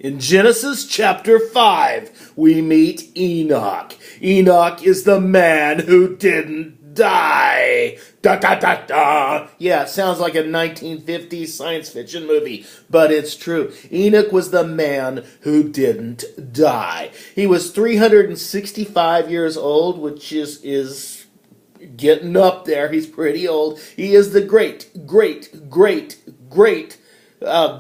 In Genesis chapter 5, we meet Enoch. Enoch is the man who didn't die. Da da da da. Yeah, it sounds like a 1950s science fiction movie, but it's true. Enoch was the man who didn't die. He was 365 years old, which is getting up there. He's pretty old. He is the great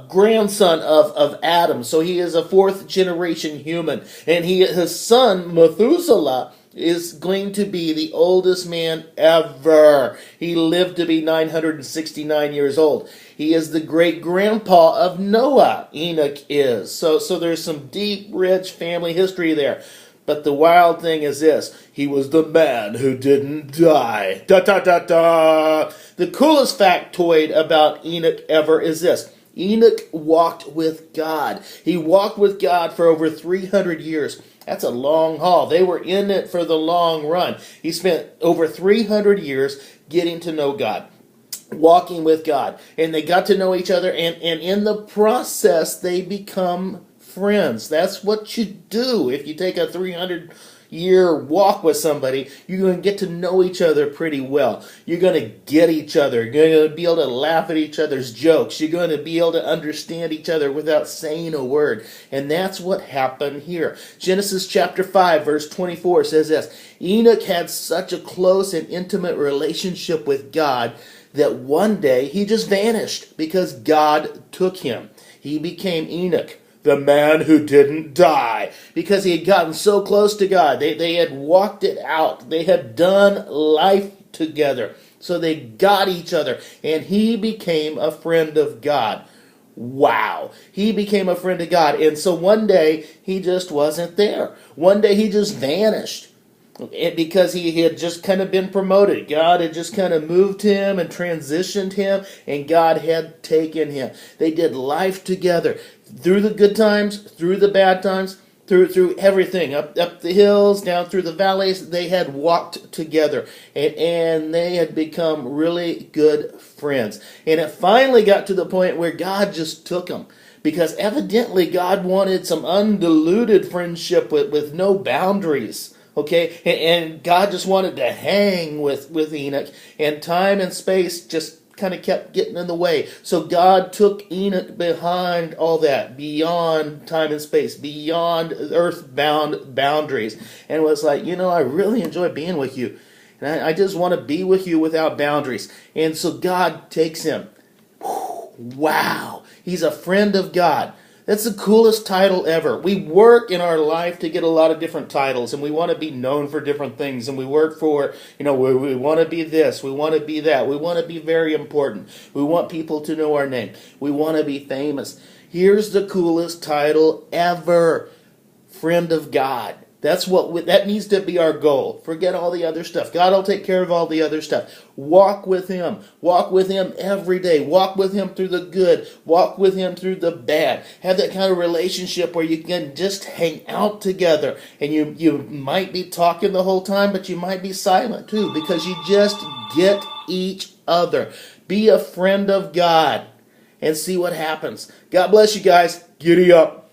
grandson of Adam. So he is a fourth generation human. And his son, Methuselah, is going to be the oldest man ever. He lived to be 969 years old. He is the great-grandpa of Noah, Enoch is. So there's some deep, rich family history there. But the wild thing is this: he was the man who didn't die. Da da da da! The coolest factoid about Enoch ever is this: Enoch walked with God. He walked with God for over 300 years. That's a long haul. They were in it for the long run. He spent over 300 years getting to know God, walking with God. And they got to know each other, and in the process, they become friends. That's what you do. If you take a 300-year walk with somebody, you're going to get to know each other pretty well. You're going to get each other. You're going to be able to laugh at each other's jokes. You're going to be able to understand each other without saying a word. And that's what happened here. Genesis chapter 5, verse 24 says this: Enoch had such a close and intimate relationship with God that one day he just vanished because God took him. He became Enoch, the man who didn't die, because he had gotten so close to God. They had walked it out. They had done life together. So they got each other, and he became a friend of God. Wow. He became a friend of God. And so one day, he just wasn't there. One day, he just vanished. Because he had just kind of been promoted. God had just kind of moved him and transitioned him, and God had taken him. They did life together, through the good times, through the bad times, through everything, up the hills, down through the valleys. They had walked together, and they had become really good friends. And it finally got to the point where God just took them, because evidently God wanted some undiluted friendship with no boundaries. Okay, and God just wanted to hang with Enoch, and time and space just kind of kept getting in the way. So God took Enoch behind all that, beyond time and space, beyond earthbound boundaries, and was like, I really enjoy being with you, and I just want to be with you without boundaries. And so God takes him. Wow, he's a friend of God. That's the coolest title ever. We work in our life to get a lot of different titles, and we want to be known for different things, and we work for, we want to be this, we want to be that, we want to be very important, we want people to know our name, we want to be famous. Here's the coolest title ever: friend of God. That needs to be our goal. Forget all the other stuff. God will take care of all the other stuff. Walk with him. Walk with him every day. Walk with him through the good. Walk with him through the bad. Have that kind of relationship where you can just hang out together. And you might be talking the whole time, but you might be silent too, because you just get each other. Be a friend of God and see what happens. God bless you guys. Giddy up.